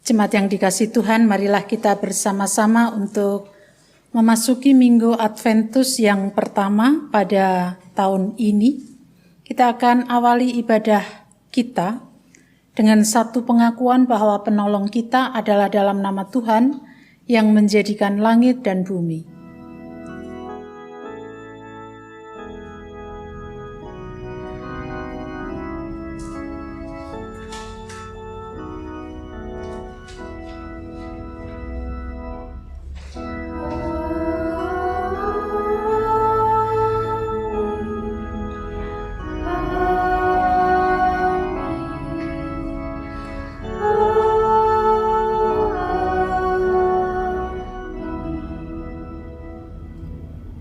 Jemaat yang dikasihi Tuhan, marilah kita bersama-sama untuk memasuki Minggu Adventus yang pertama pada tahun ini. Kita akan awali ibadah kita dengan satu pengakuan bahwa penolong kita adalah dalam nama Tuhan yang menjadikan langit dan bumi.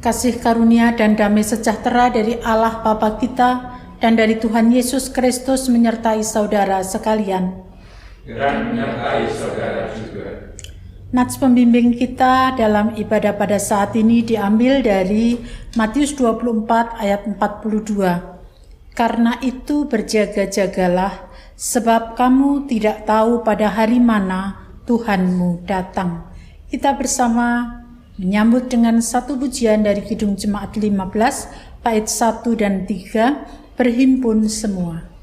Kasih karunia dan damai sejahtera dari Allah Bapa kita dan dari Tuhan Yesus Kristus menyertai saudara sekalian. Dan menyertai saudara juga. Nats pembimbing kita dalam ibadah pada saat ini diambil dari Matius 24 ayat 42. Karena itu berjaga-jagalah, sebab kamu tidak tahu pada hari mana Tuhanmu datang. Kita bersama menyambut dengan satu pujian dari Kidung Jemaat 15, bait 1 dan 3, berhimpun semua.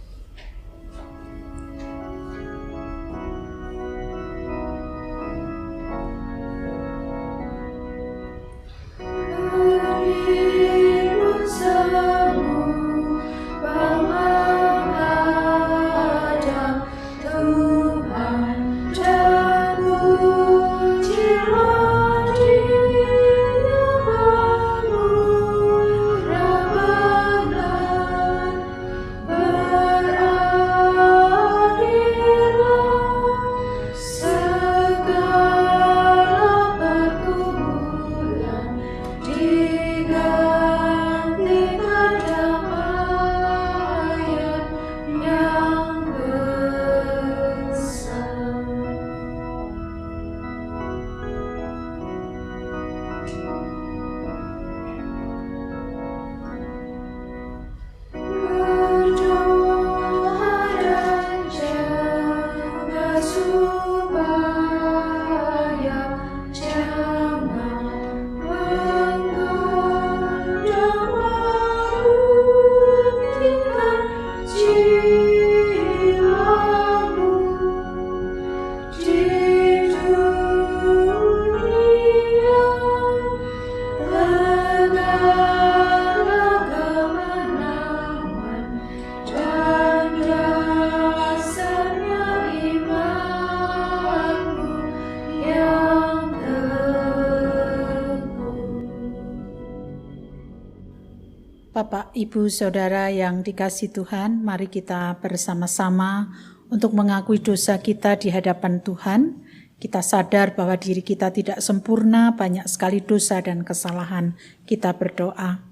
Bapak, Ibu, Saudara yang dikasihi Tuhan, mari kita bersama-sama untuk mengakui dosa kita di hadapan Tuhan. Kita sadar bahwa diri kita tidak sempurna, banyak sekali dosa dan kesalahan. Kita berdoa.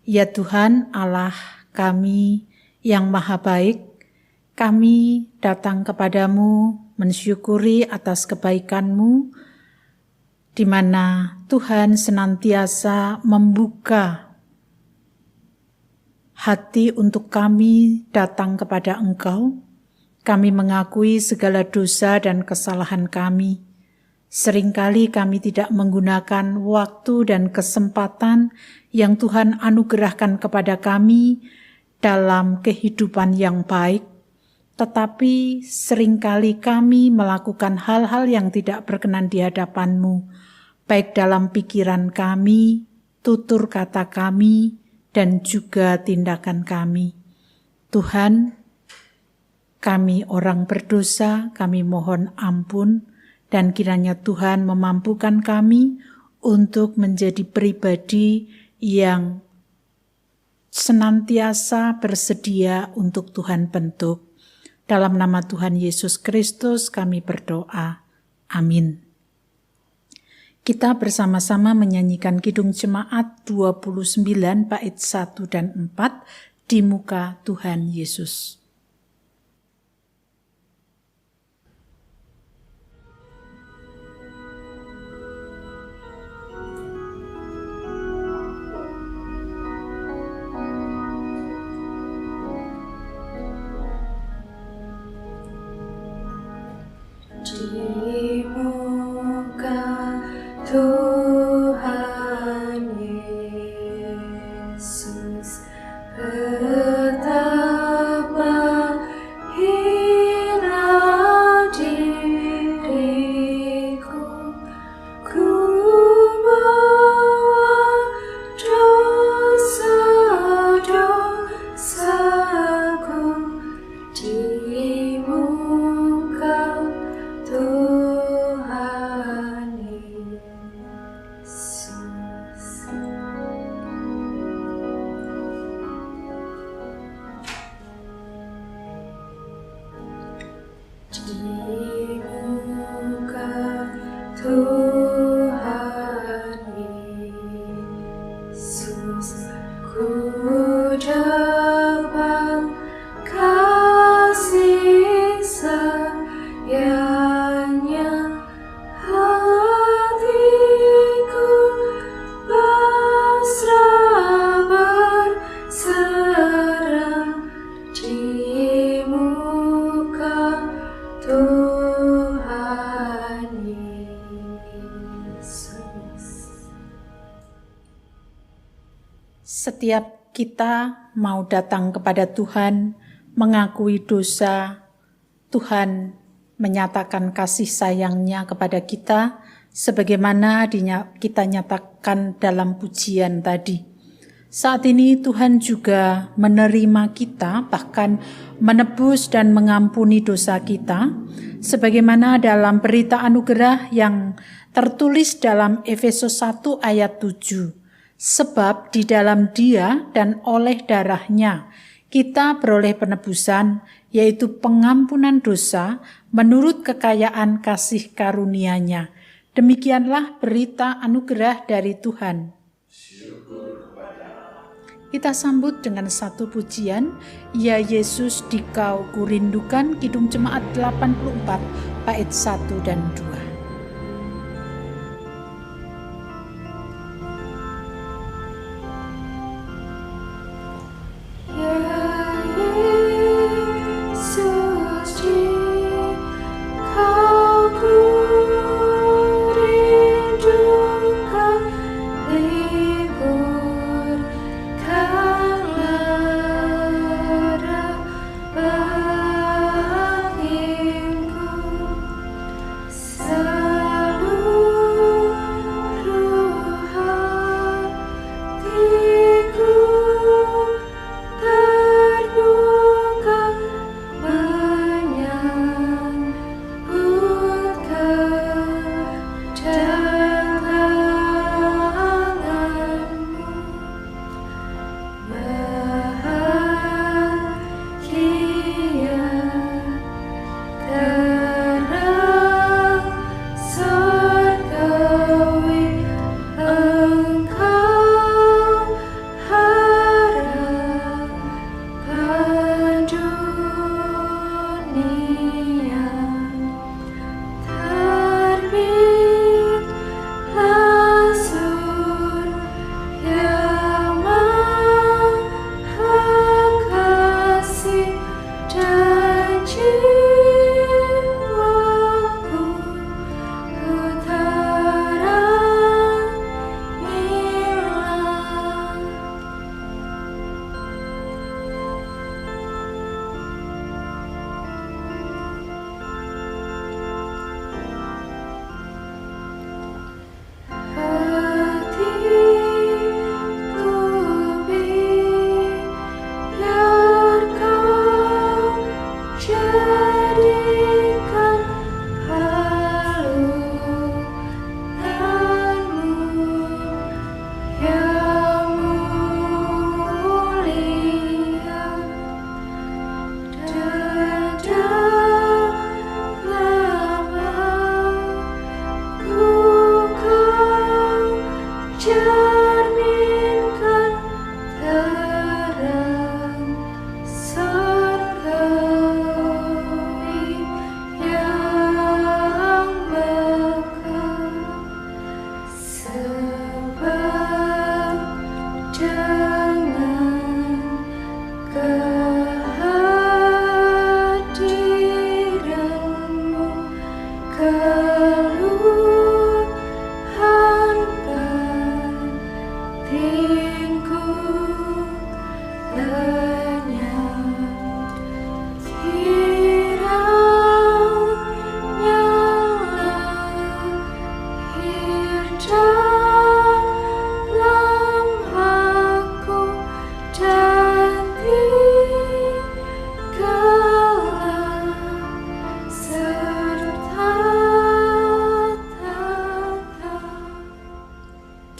Ya Tuhan, Allah kami yang maha baik, kami datang kepadamu mensyukuri atas kebaikan-Mu, di mana Tuhan senantiasa membuka hati untuk kami datang kepada Engkau. Kami mengakui segala dosa dan kesalahan kami. Seringkali kami tidak menggunakan waktu dan kesempatan yang Tuhan anugerahkan kepada kami dalam kehidupan yang baik. Tetapi seringkali kami melakukan hal-hal yang tidak berkenan di hadapan-Mu, baik dalam pikiran kami, tutur kata kami, dan juga tindakan kami. Tuhan, kami orang berdosa, kami mohon ampun, dan kiranya Tuhan memampukan kami untuk menjadi pribadi yang senantiasa bersedia untuk Tuhan bentuk. Dalam nama Tuhan Yesus Kristus kami berdoa. Amin. Kita bersama-sama menyanyikan Kidung Jemaat 29 bait 1 dan 4 di muka Tuhan Yesus. Di di muka Tuhan Yesus, ku dapat kasih sayangnya, hatiku pasrah berserah di muka Tuhan Yesus. Setiap kita mau datang kepada Tuhan, mengakui dosa, Tuhan menyatakan kasih sayangnya kepada kita, sebagaimana kita nyatakan dalam pujian tadi. Saat ini Tuhan juga menerima kita, bahkan menebus dan mengampuni dosa kita, sebagaimana dalam berita anugerah yang tertulis dalam Efesus 1 ayat 7. Sebab di dalam Dia dan oleh darahnya kita beroleh penebusan, yaitu pengampunan dosa menurut kekayaan kasih karunia-Nya. Demikianlah berita anugerah dari Tuhan. Kita sambut dengan satu pujian, Ya Yesus Dikau Kurindukan, Kidung Jemaat 84, bait 1 dan 2.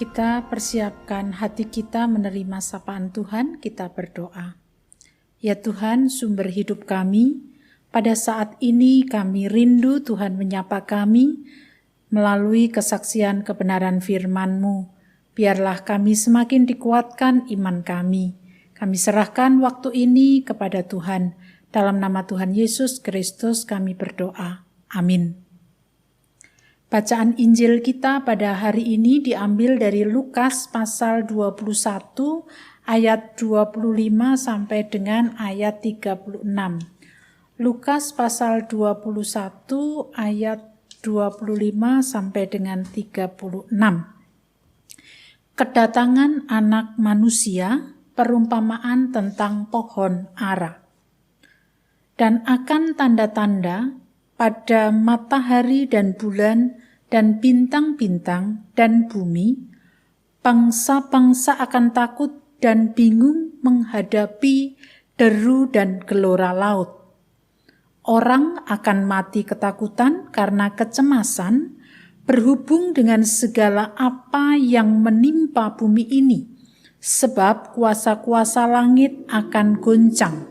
Kita persiapkan hati kita menerima sapaan Tuhan, kita berdoa. Ya Tuhan, sumber hidup kami, Pada saat ini kami rindu Tuhan menyapa kami melalui kesaksian kebenaran firman-Mu. Biarlah kami semakin dikuatkan iman kami. Kami serahkan waktu ini kepada Tuhan. Dalam nama Tuhan Yesus Kristus kami berdoa. Amin. Bacaan Injil kita pada hari ini diambil dari Lukas pasal 21 ayat 25 sampai dengan ayat 36. Lukas pasal 21 ayat 25 sampai dengan 36. Kedatangan Anak Manusia, perumpamaan tentang pohon ara. Dan akan tanda-tanda pada matahari dan bulan dan bintang-bintang dan bumi, bangsa-bangsa akan takut dan bingung menghadapi deru dan gelora laut. Orang akan mati ketakutan karena kecemasan berhubung dengan segala apa yang menimpa bumi ini, sebab kuasa-kuasa langit akan goncang.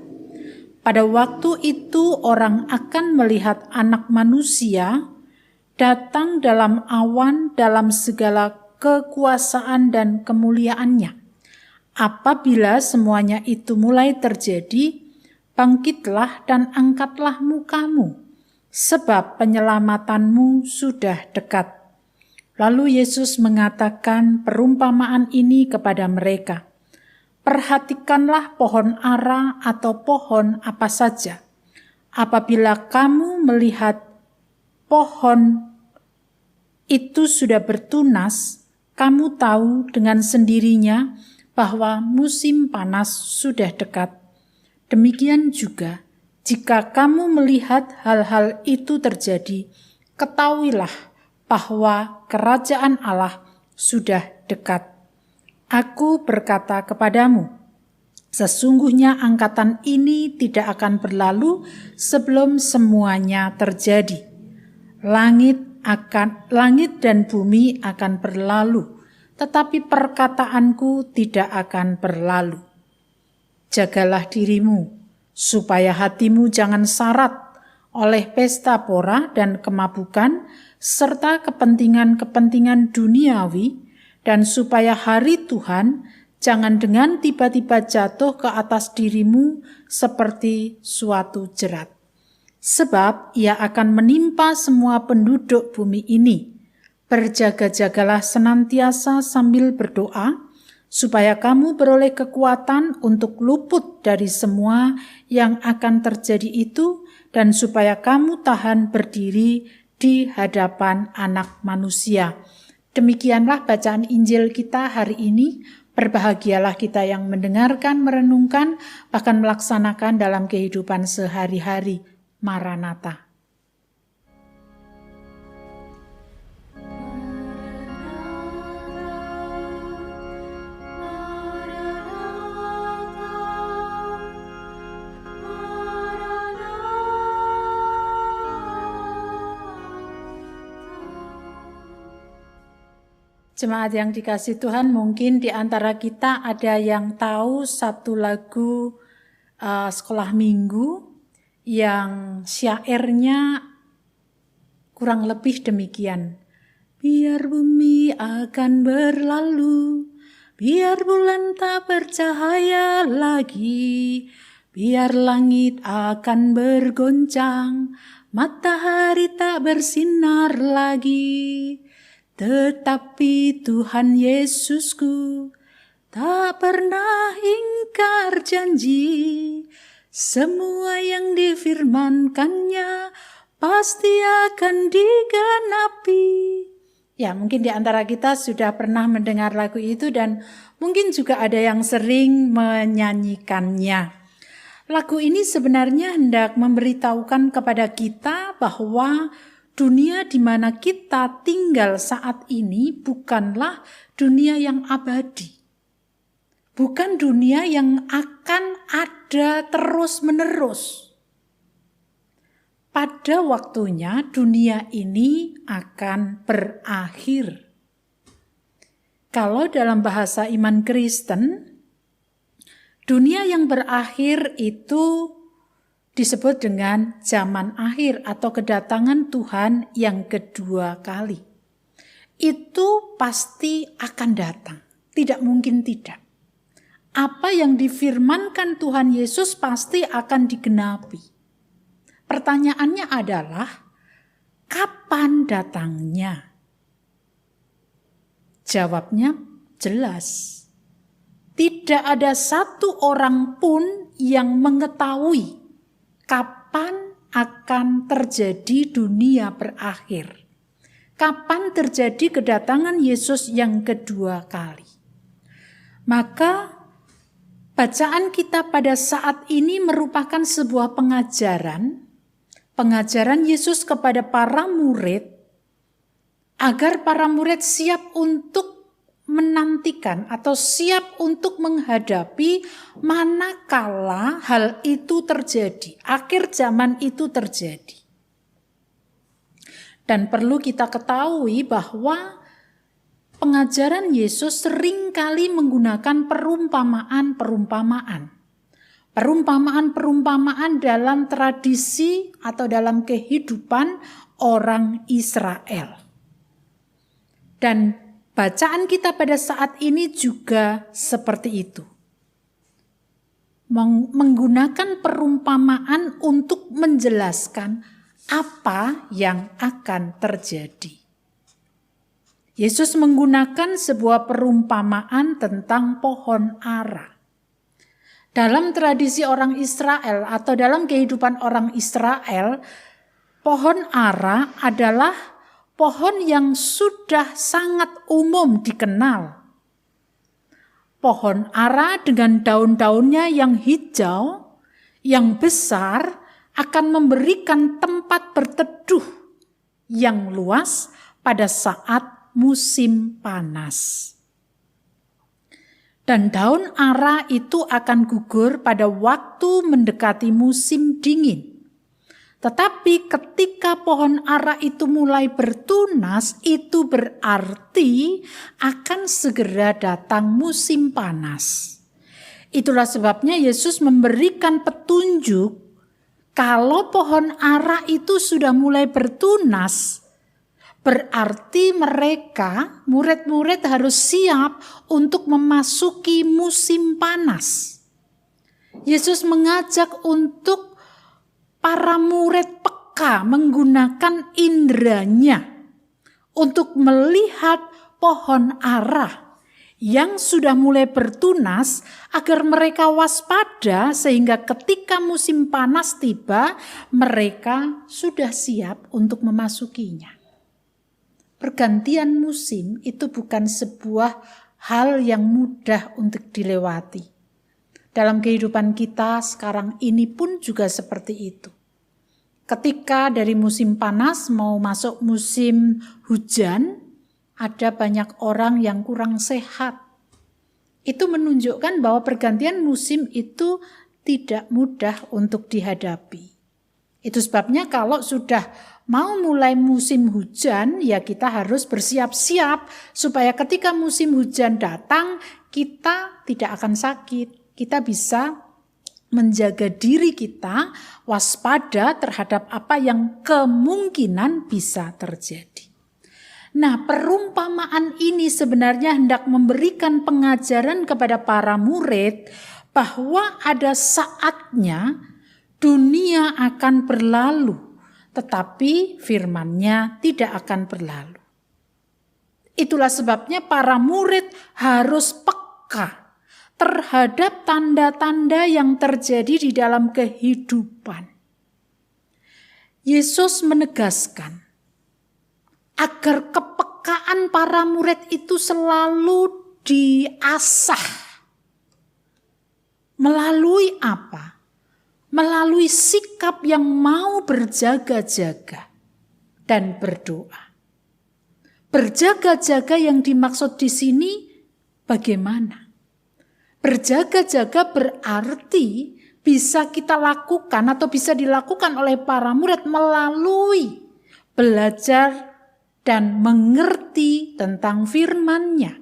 Pada waktu itu orang akan melihat Anak Manusia datang dalam awan dalam segala kekuasaan dan kemuliaannya. Apabila semuanya itu mulai terjadi, bangkitlah dan angkatlah mukamu, sebab penyelamatanmu sudah dekat. Lalu Yesus mengatakan perumpamaan ini kepada mereka. Perhatikanlah pohon ara atau pohon apa saja. Apabila kamu melihat pohon itu sudah bertunas, kamu tahu dengan sendirinya bahwa musim panas sudah dekat. Demikian juga, jika kamu melihat hal-hal itu terjadi, ketahuilah bahwa kerajaan Allah sudah dekat. Aku berkata kepadamu, sesungguhnya angkatan ini tidak akan berlalu sebelum semuanya terjadi. Langit dan bumi akan berlalu, tetapi perkataanku tidak akan berlalu. Jagalah dirimu, supaya hatimu jangan syarat oleh pesta pora dan kemabukan, serta kepentingan-kepentingan duniawi, dan supaya hari Tuhan jangan dengan tiba-tiba jatuh ke atas dirimu seperti suatu jerat. Sebab ia akan menimpa semua penduduk bumi ini. Berjaga-jagalah senantiasa sambil berdoa, supaya kamu beroleh kekuatan untuk luput dari semua yang akan terjadi itu, dan supaya kamu tahan berdiri di hadapan Anak Manusia. Demikianlah bacaan Injil kita hari ini. Berbahagialah kita yang mendengarkan, merenungkan, bahkan melaksanakan dalam kehidupan sehari-hari. Maranatha. Jemaat yang dikasih Tuhan, mungkin di antara kita ada yang tahu satu lagu sekolah minggu yang syairnya kurang lebih demikian. Biar bumi akan berlalu, biar bulan tak bercahaya lagi, biar langit akan bergoncang, matahari tak bersinar lagi. Tetapi Tuhan Yesusku tak pernah ingkar janji. Semua yang difirmankannya pasti akan digenapi. Ya, mungkin di antara kita sudah pernah mendengar lagu itu dan mungkin juga ada yang sering menyanyikannya. Lagu ini sebenarnya hendak memberitahukan kepada kita bahwa dunia di mana kita tinggal saat ini bukanlah dunia yang abadi. Bukan dunia yang akan ada terus-menerus. Pada waktunya dunia ini akan berakhir. Kalau dalam bahasa iman Kristen, dunia yang berakhir itu disebut dengan zaman akhir atau kedatangan Tuhan yang kedua kali. Itu pasti akan datang, tidak mungkin tidak. Apa yang difirmankan Tuhan Yesus pasti akan digenapi. Pertanyaannya adalah, kapan datangnya? Jawabnya jelas. Tidak ada satu orang pun yang mengetahui kapan akan terjadi dunia berakhir. Kapan terjadi kedatangan Yesus yang kedua kali. Maka bacaan kita pada saat ini merupakan sebuah pengajaran Yesus kepada para murid, agar para murid siap untuk menantikan atau siap untuk menghadapi manakala hal itu terjadi, akhir zaman itu terjadi. Dan perlu kita ketahui bahwa pengajaran Yesus seringkali menggunakan perumpamaan-perumpamaan. Perumpamaan-perumpamaan dalam tradisi atau dalam kehidupan orang Israel. Dan bacaan kita pada saat ini juga seperti itu. Menggunakan perumpamaan untuk menjelaskan apa yang akan terjadi. Yesus menggunakan sebuah perumpamaan tentang pohon ara. Dalam tradisi orang Israel atau dalam kehidupan orang Israel, pohon ara adalah pohon yang sudah sangat umum dikenal. Pohon ara dengan daun-daunnya yang hijau, yang besar, akan memberikan tempat berteduh yang luas pada saat musim panas. Dan daun ara itu akan gugur pada waktu mendekati musim dingin. Tetapi ketika pohon ara itu mulai bertunas, itu berarti akan segera datang musim panas. Itulah sebabnya Yesus memberikan petunjuk kalau pohon ara itu sudah mulai bertunas, berarti mereka, murid-murid harus siap untuk memasuki musim panas. Yesus mengajak untuk para murid peka menggunakan inderanya untuk melihat pohon ara yang sudah mulai bertunas agar mereka waspada sehingga ketika musim panas tiba mereka sudah siap untuk memasukinya. Pergantian musim itu bukan sebuah hal yang mudah untuk dilewati. Dalam kehidupan kita sekarang ini pun juga seperti itu. Ketika dari musim panas mau masuk musim hujan, ada banyak orang yang kurang sehat. Itu menunjukkan bahwa pergantian musim itu tidak mudah untuk dihadapi. Itu sebabnya kalau sudah mau mulai musim hujan, ya kita harus bersiap-siap supaya ketika musim hujan datang, kita tidak akan sakit. Kita bisa menjaga diri kita waspada terhadap apa yang kemungkinan bisa terjadi. Nah, perumpamaan ini sebenarnya hendak memberikan pengajaran kepada para murid bahwa ada saatnya dunia akan berlalu, tetapi firman-Nya tidak akan berlalu. Itulah sebabnya para murid harus peka terhadap tanda-tanda yang terjadi di dalam kehidupan. Yesus menegaskan agar kepekaan para murid itu selalu diasah. Melalui apa? Melalui sikap yang mau berjaga-jaga dan berdoa. Berjaga-jaga yang dimaksud di sini bagaimana? Berjaga-jaga berarti bisa kita lakukan atau bisa dilakukan oleh para murid melalui belajar dan mengerti tentang firman-Nya.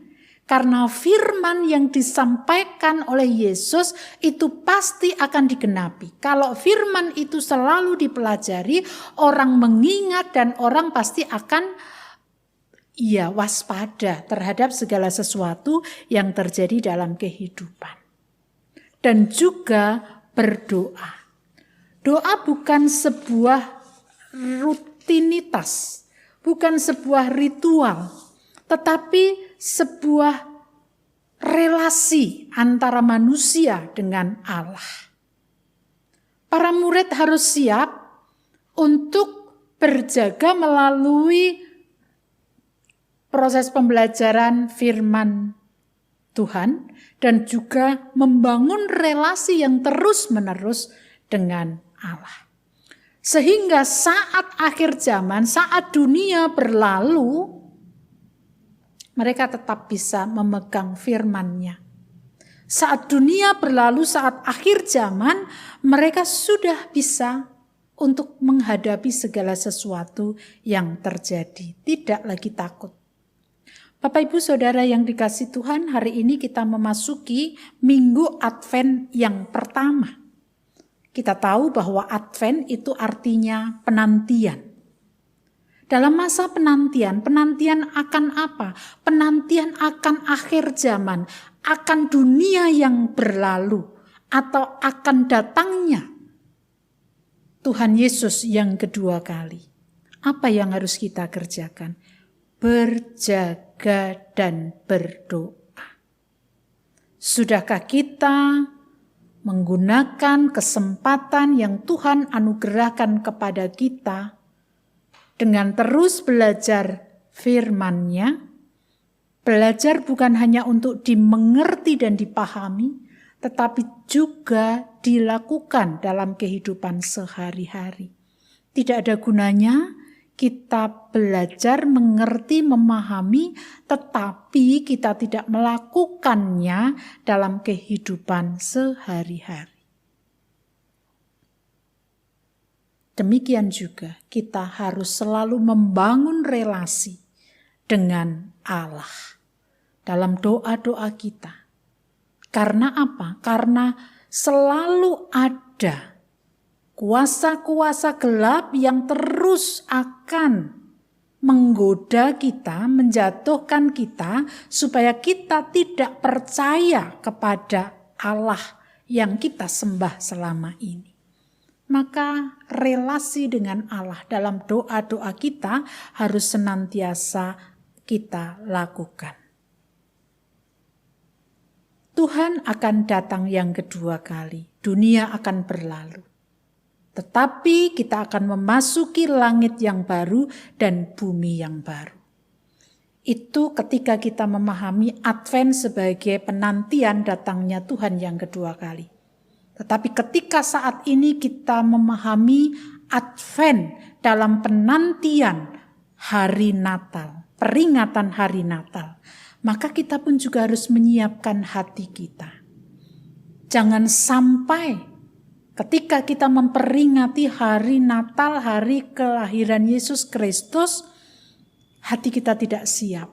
Karena firman yang disampaikan oleh Yesus itu pasti akan digenapi. Kalau firman itu selalu dipelajari, orang mengingat dan orang pasti akan waspada terhadap segala sesuatu yang terjadi dalam kehidupan. Dan juga berdoa. Doa bukan sebuah rutinitas, bukan sebuah ritual, tetapi sebuah relasi antara manusia dengan Allah. Para murid harus siap untuk berjaga melalui proses pembelajaran firman Tuhan dan juga membangun relasi yang terus-menerus dengan Allah. Sehingga saat akhir zaman, saat dunia berlalu, mereka tetap bisa memegang firman-Nya. Saat dunia berlalu, saat akhir zaman, mereka sudah bisa untuk menghadapi segala sesuatu yang terjadi. Tidak lagi takut. Bapak Ibu Saudara yang dikasihi Tuhan, hari ini kita memasuki Minggu Advent yang pertama. Kita tahu bahwa Advent itu artinya penantian. Dalam masa penantian akan apa? Penantian akan akhir zaman, akan dunia yang berlalu, atau akan datangnya Tuhan Yesus yang kedua kali. Apa yang harus kita kerjakan? Berjaga dan berdoa. Sudahkah kita menggunakan kesempatan yang Tuhan anugerahkan kepada kita dengan terus belajar firman-Nya? Belajar bukan hanya untuk dimengerti dan dipahami, tetapi juga dilakukan dalam kehidupan sehari-hari. Tidak ada gunanya kita belajar, mengerti, memahami, tetapi kita tidak melakukannya dalam kehidupan sehari-hari. Demikian juga kita harus selalu membangun relasi dengan Allah dalam doa-doa kita. Karena apa? Karena selalu ada kuasa-kuasa gelap yang terus akan menggoda kita, menjatuhkan kita, supaya kita tidak percaya kepada Allah yang kita sembah selama ini. Maka relasi dengan Allah dalam doa-doa kita harus senantiasa kita lakukan. Tuhan akan datang yang kedua kali, dunia akan berlalu. Tetapi kita akan memasuki langit yang baru dan bumi yang baru. Itu ketika kita memahami Advent sebagai penantian datangnya Tuhan yang kedua kali. Tetapi ketika saat ini kita memahami Advent dalam penantian hari Natal, peringatan hari Natal, maka kita pun juga harus menyiapkan hati kita. Jangan sampai ketika kita memperingati hari Natal, hari kelahiran Yesus Kristus, hati kita tidak siap.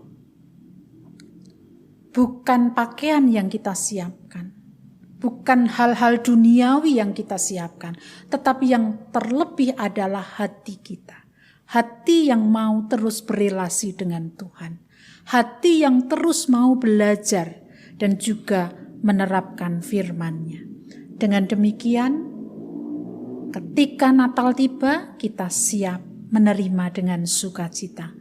Bukan pakaian yang kita siapkan. Bukan hal-hal duniawi yang kita siapkan, tetapi yang terlebih adalah hati kita. Hati yang mau terus berelasi dengan Tuhan. Hati yang terus mau belajar dan juga menerapkan firman-Nya. Dengan demikian, ketika Natal tiba, kita siap menerima dengan sukacita.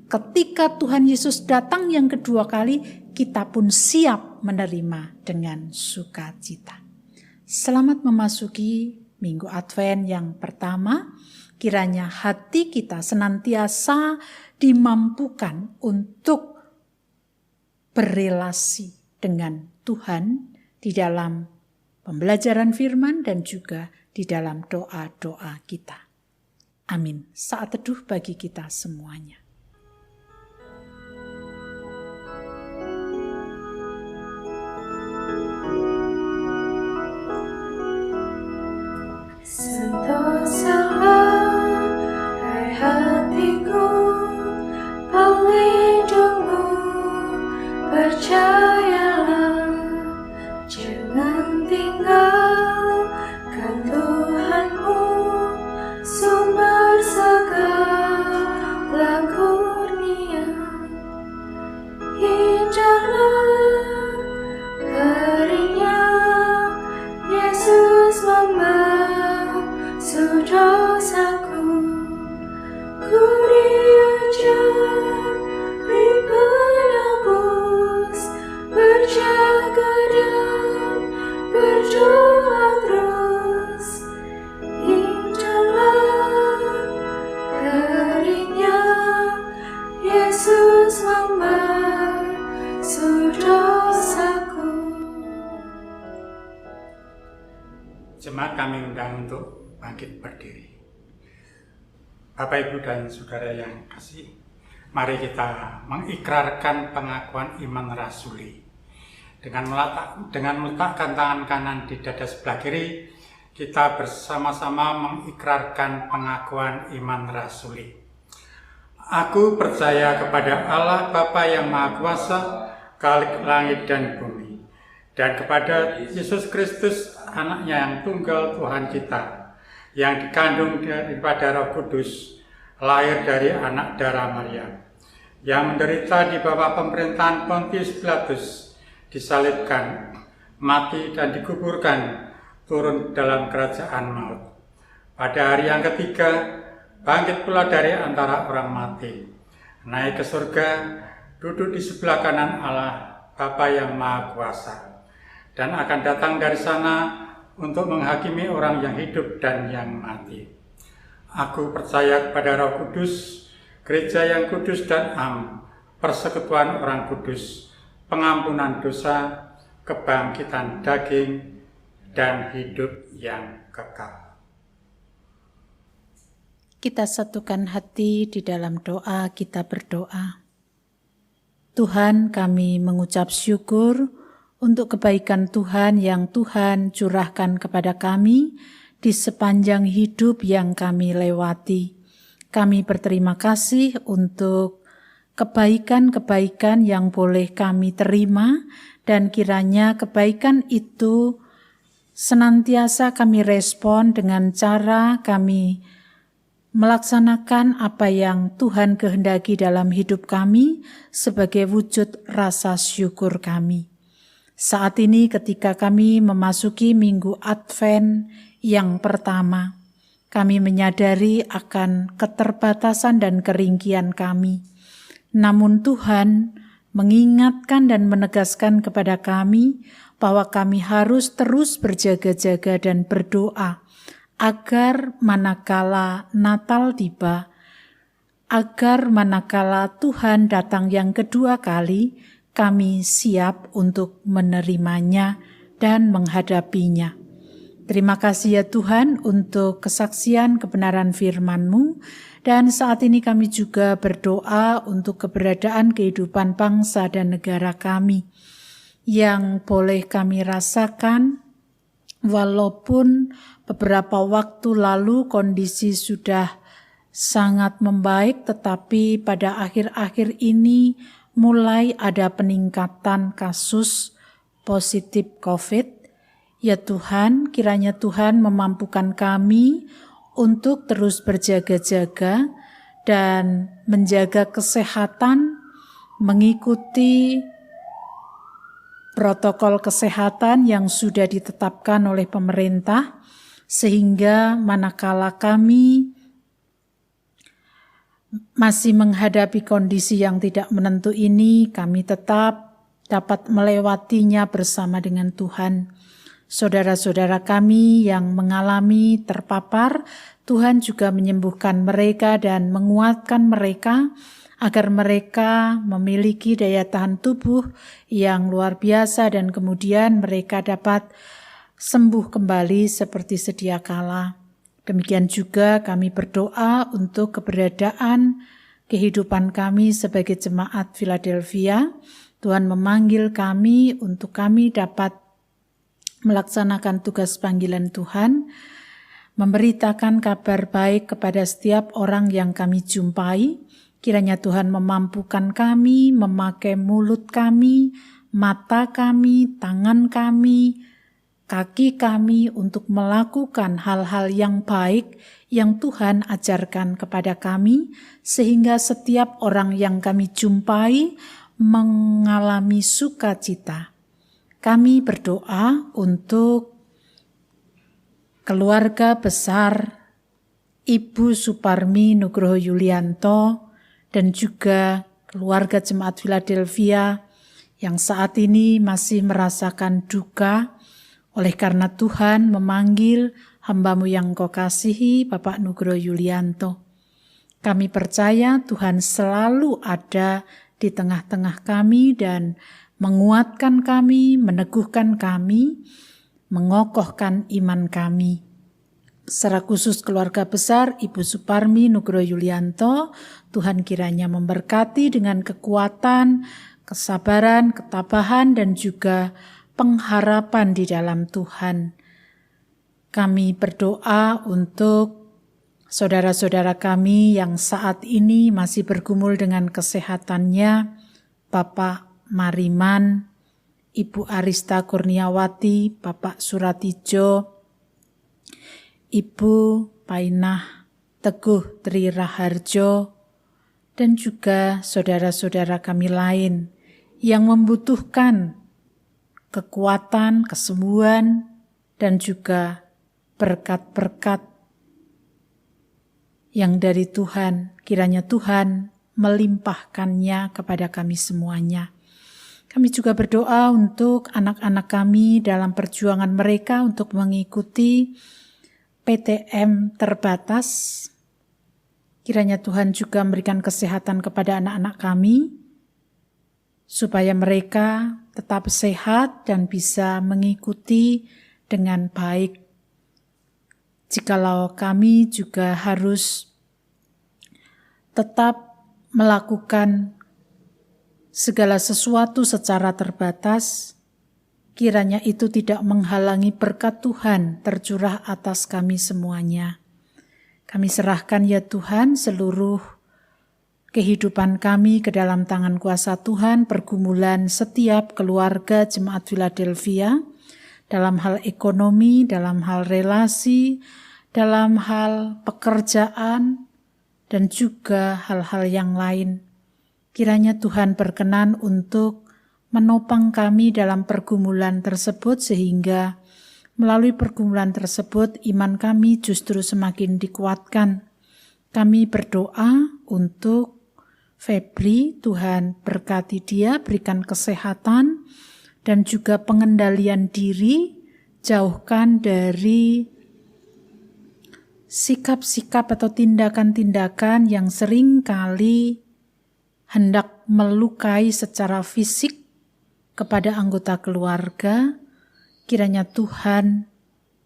Ketika Tuhan Yesus datang yang kedua kali, kita pun siap menerima dengan sukacita. Selamat memasuki Minggu Advent yang pertama. Kiranya hati kita senantiasa dimampukan untuk berelasi dengan Tuhan di dalam pembelajaran firman dan juga di dalam doa-doa kita. Amin. Saat teduh bagi kita semuanya. Sentosalah, hai hatiku, pelindungmu, percaya. dosaku, ku diajar penebus, berjaga dan berdoa terus. Indahlah heringnya Yesus membasuh dosaku. Jemaat kami undang untuk bangkit berdiri. Bapak, Ibu, dan Saudara yang kasih, mari kita mengikrarkan pengakuan iman rasuli. Dengan meletakkan tangan kanan di dada sebelah kiri, kita bersama-sama mengikrarkan pengakuan iman rasuli. Aku percaya kepada Allah Bapa yang Maha Kuasa, Khalik langit dan bumi, dan kepada Yesus Kristus, Anaknya yang tunggal Tuhan kita, yang dikandung daripada Roh Kudus, lahir dari anak darah Maryam, yang menderita di bawah pemerintahan Pontius Pilatus, disalibkan, mati dan dikuburkan, turun dalam kerajaan maut. Pada hari yang ketiga, bangkit pula dari antara orang mati, naik ke surga, duduk di sebelah kanan Allah Bapa yang Maha Kuasa, dan akan datang dari sana untuk menghakimi orang yang hidup dan yang mati. Aku percaya kepada Roh Kudus, gereja yang kudus dan am, persekutuan orang kudus, pengampunan dosa, kebangkitan daging, dan hidup yang kekal. Kita satukan hati di dalam doa, kita berdoa. Tuhan, kami mengucap syukur untuk kebaikan Tuhan yang Tuhan curahkan kepada kami di sepanjang hidup yang kami lewati. Kami berterima kasih untuk kebaikan-kebaikan yang boleh kami terima, dan kiranya kebaikan itu senantiasa kami respon dengan cara kami melaksanakan apa yang Tuhan kehendaki dalam hidup kami sebagai wujud rasa syukur kami. Saat ini ketika kami memasuki minggu Advent yang pertama, kami menyadari akan keterbatasan dan keringkian kami. Namun Tuhan mengingatkan dan menegaskan kepada kami bahwa kami harus terus berjaga-jaga dan berdoa agar manakala Natal tiba, agar manakala Tuhan datang yang kedua kali, kami siap untuk menerimanya dan menghadapinya. Terima kasih ya Tuhan untuk kesaksian kebenaran firman-Mu, dan saat ini kami juga berdoa untuk keberadaan kehidupan bangsa dan negara kami yang boleh kami rasakan walaupun beberapa waktu lalu kondisi sudah sangat membaik, tetapi pada akhir-akhir ini mulai ada peningkatan kasus positif COVID. Ya Tuhan, kiranya Tuhan memampukan kami untuk terus berjaga-jaga dan menjaga kesehatan, mengikuti protokol kesehatan yang sudah ditetapkan oleh pemerintah, sehingga manakala kami masih menghadapi kondisi yang tidak menentu ini, kami tetap dapat melewatinya bersama dengan Tuhan. Saudara-saudara kami yang mengalami terpapar, Tuhan juga menyembuhkan mereka dan menguatkan mereka agar mereka memiliki daya tahan tubuh yang luar biasa dan kemudian mereka dapat sembuh kembali seperti sedia kala. Demikian juga kami berdoa untuk keberadaan kehidupan kami sebagai jemaat Philadelphia. Tuhan memanggil kami untuk kami dapat melaksanakan tugas panggilan Tuhan, memberitakan kabar baik kepada setiap orang yang kami jumpai. Kiranya Tuhan memampukan kami memakai mulut kami, mata kami, tangan kami, kaki kami untuk melakukan hal-hal yang baik yang Tuhan ajarkan kepada kami, sehingga setiap orang yang kami jumpai mengalami sukacita. Kami berdoa untuk keluarga besar Ibu Suparmi Nugroho Yulianto, dan juga keluarga Jemaat Philadelphia yang saat ini masih merasakan duka oleh karena Tuhan memanggil hamba-Mu yang Kau kasihi, Bapak Nugroho Yulianto. Kami percaya Tuhan selalu ada di tengah-tengah kami dan menguatkan kami, meneguhkan kami, mengokohkan iman kami. Secara khusus keluarga besar Ibu Suparmi Nugroho Yulianto, Tuhan kiranya memberkati dengan kekuatan, kesabaran, ketabahan, dan juga pengharapan di dalam Tuhan. Kami berdoa untuk saudara-saudara kami yang saat ini masih bergumul dengan kesehatannya, Bapak Mariman, Ibu Arista Kurniawati, Bapak Suratijo, Ibu Painah Teguh Tri Raharjo, dan juga saudara-saudara kami lain yang membutuhkan kekuatan, kesembuhan, dan juga berkat-berkat yang dari Tuhan. Kiranya Tuhan melimpahkannya kepada kami semuanya. Kami juga berdoa untuk anak-anak kami dalam perjuangan mereka untuk mengikuti PTM terbatas. Kiranya Tuhan juga memberikan kesehatan kepada anak-anak kami, supaya mereka tetap sehat dan bisa mengikuti dengan baik. Jikalau kami juga harus tetap melakukan segala sesuatu secara terbatas, kiranya itu tidak menghalangi berkat Tuhan tercurah atas kami semuanya. Kami serahkan ya Tuhan seluruh kehidupan kami ke dalam tangan kuasa Tuhan, pergumulan setiap keluarga Jemaat Philadelphia, dalam hal ekonomi, dalam hal relasi, dalam hal pekerjaan, dan juga hal-hal yang lain. Kiranya Tuhan berkenan untuk menopang kami dalam pergumulan tersebut, sehingga melalui pergumulan tersebut iman kami justru semakin dikuatkan. Kami berdoa untuk Febri, Tuhan berkati dia, berikan kesehatan dan juga pengendalian diri, jauhkan dari sikap-sikap atau tindakan-tindakan yang sering kali hendak melukai secara fisik kepada anggota keluarga. Kiranya Tuhan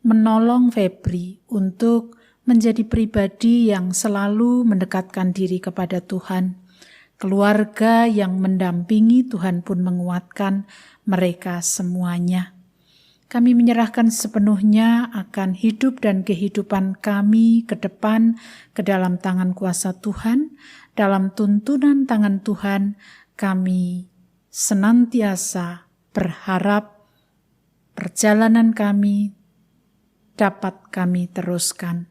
menolong Febri untuk menjadi pribadi yang selalu mendekatkan diri kepada Tuhan. Keluarga yang mendampingi, Tuhan pun menguatkan mereka semuanya. Kami menyerahkan sepenuhnya akan hidup dan kehidupan kami ke depan ke dalam tangan kuasa Tuhan. Dalam tuntunan tangan Tuhan kami senantiasa berharap perjalanan kami dapat kami teruskan.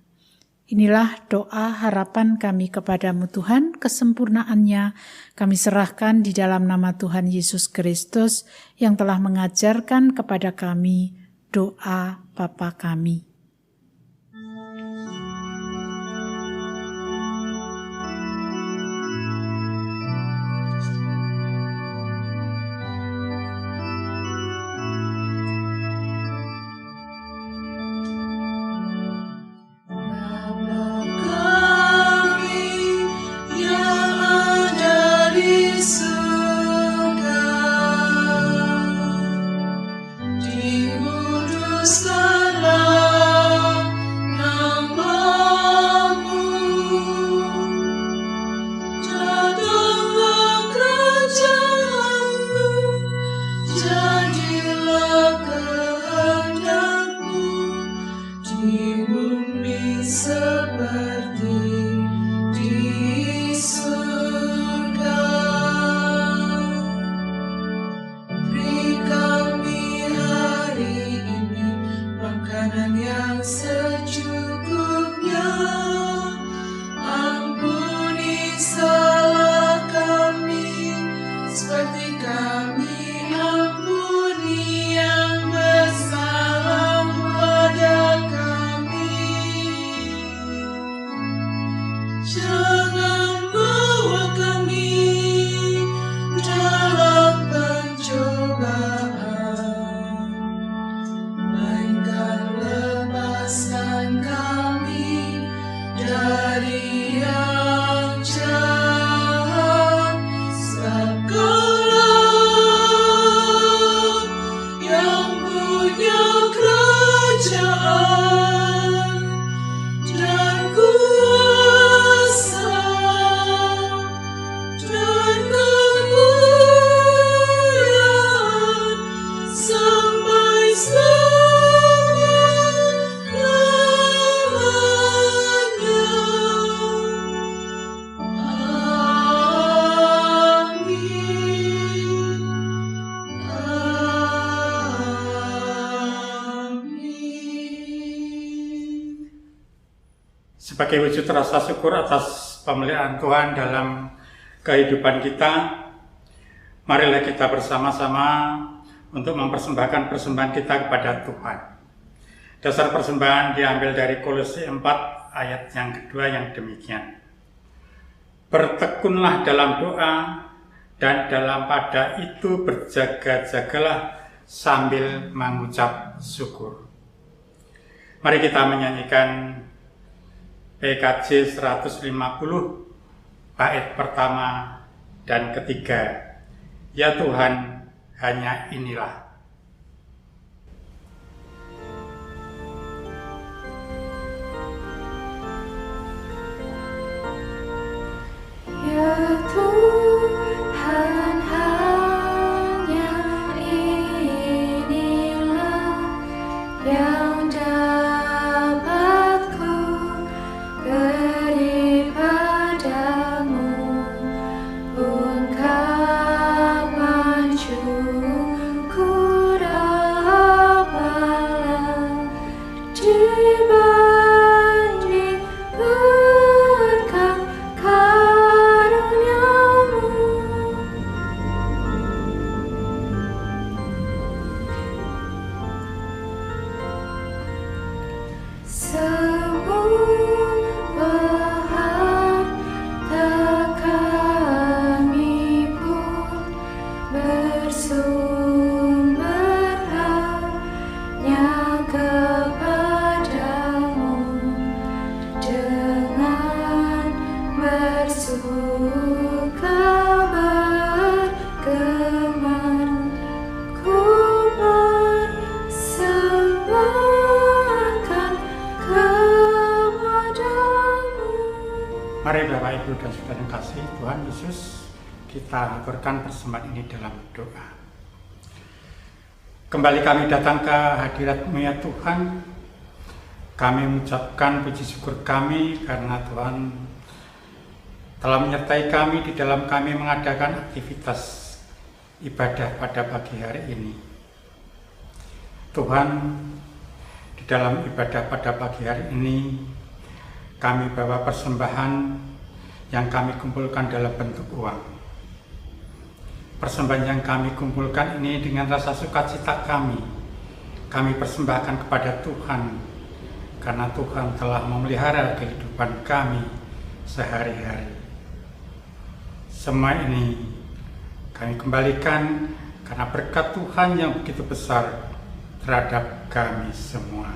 Inilah doa harapan kami kepadamu Tuhan, kesempurnaannya kami serahkan di dalam nama Tuhan Yesus Kristus yang telah mengajarkan kepada kami doa Bapa kami. Jangan bawa kami dalam pencobaan, melainkan lepaskan kami dari yang jahat. Sebab Kaulah yang punya kerajaan dan kuasa dan kemuliaan sampai selama-lamanya. Amin. Sebagai wujud rasa syukur atas pemeliharaan Tuhan dalam kehidupan kita, marilah kita bersama-sama untuk mempersembahkan persembahan kita kepada Tuhan. Dasar persembahan diambil dari Kolose 4 ayat yang kedua yang demikian. Bertekunlah dalam doa dan dalam pada itu berjaga-jagalah sambil mengucap syukur. Mari kita menyanyikan PKJ 150 bait pertama dan ketiga. Ya Tuhan, hanya inilah. Ya Tuhan, hanya inilah yang dapat ku beri padamu, ungkapan syukur apalah dibanding berkat karuniamu. Semua harta kami pun bersumber hanya kepadamu. Dengan bersuka berkeman ku persembahkan kepadamu. Mari Bapak Ibu dan Saudara yang kasih Tuhan Yesus, kita aturkan persembahan ini dalam doa. Kembali kami datang ke hadirat-Mu ya Tuhan. Kami mengucapkan puji syukur kami karena Tuhan telah menyertai kami di dalam kami mengadakan aktivitas ibadah pada pagi hari ini. Tuhan, di dalam ibadah pada pagi hari ini, kami bawa persembahan yang kami kumpulkan dalam bentuk uang. Persembahan yang kami kumpulkan ini dengan rasa sukacita kami persembahkan kepada Tuhan, karena Tuhan telah memelihara kehidupan kami sehari-hari. Semua ini kami kembalikan karena berkat Tuhan yang begitu besar terhadap kami semua.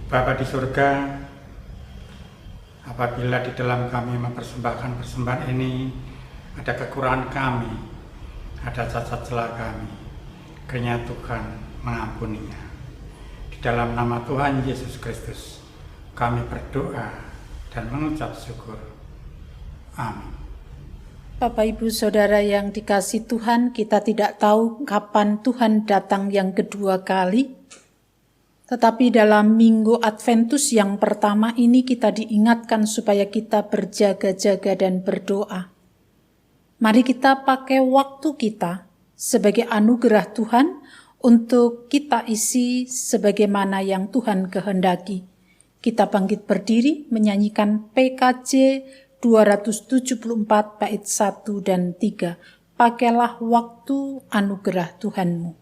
Bapa di surga, apabila di dalam kami mempersembahkan persembahan ini ada kekurangan kami, ada cacat celah kami, kiranya Tuhan mengampuninya. Di dalam nama Tuhan Yesus Kristus kami berdoa dan mengucap syukur. Amin. Bapak Ibu Saudara yang dikasihi Tuhan, kita tidak tahu kapan Tuhan datang yang kedua kali. Tetapi dalam Minggu Adventus yang pertama ini kita diingatkan supaya kita berjaga-jaga dan berdoa. Mari kita pakai waktu kita sebagai anugerah Tuhan untuk kita isi sebagaimana yang Tuhan kehendaki. Kita bangkit berdiri menyanyikan PKJ 274 bait 1 dan 3. Pakailah waktu anugerah Tuhanmu.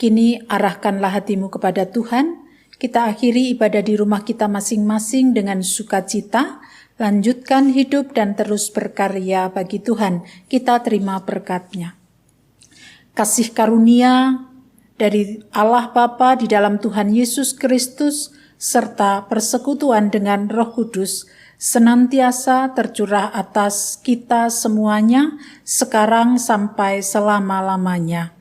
Kini arahkanlah hatimu kepada Tuhan. Kita akhiri ibadah di rumah kita masing-masing dengan sukacita. Lanjutkan hidup dan terus berkarya bagi Tuhan. Kita terima berkat-Nya. Kasih karunia dari Allah Bapa di dalam Tuhan Yesus Kristus serta persekutuan dengan Roh Kudus senantiasa tercurah atas kita semuanya sekarang sampai selama-lamanya.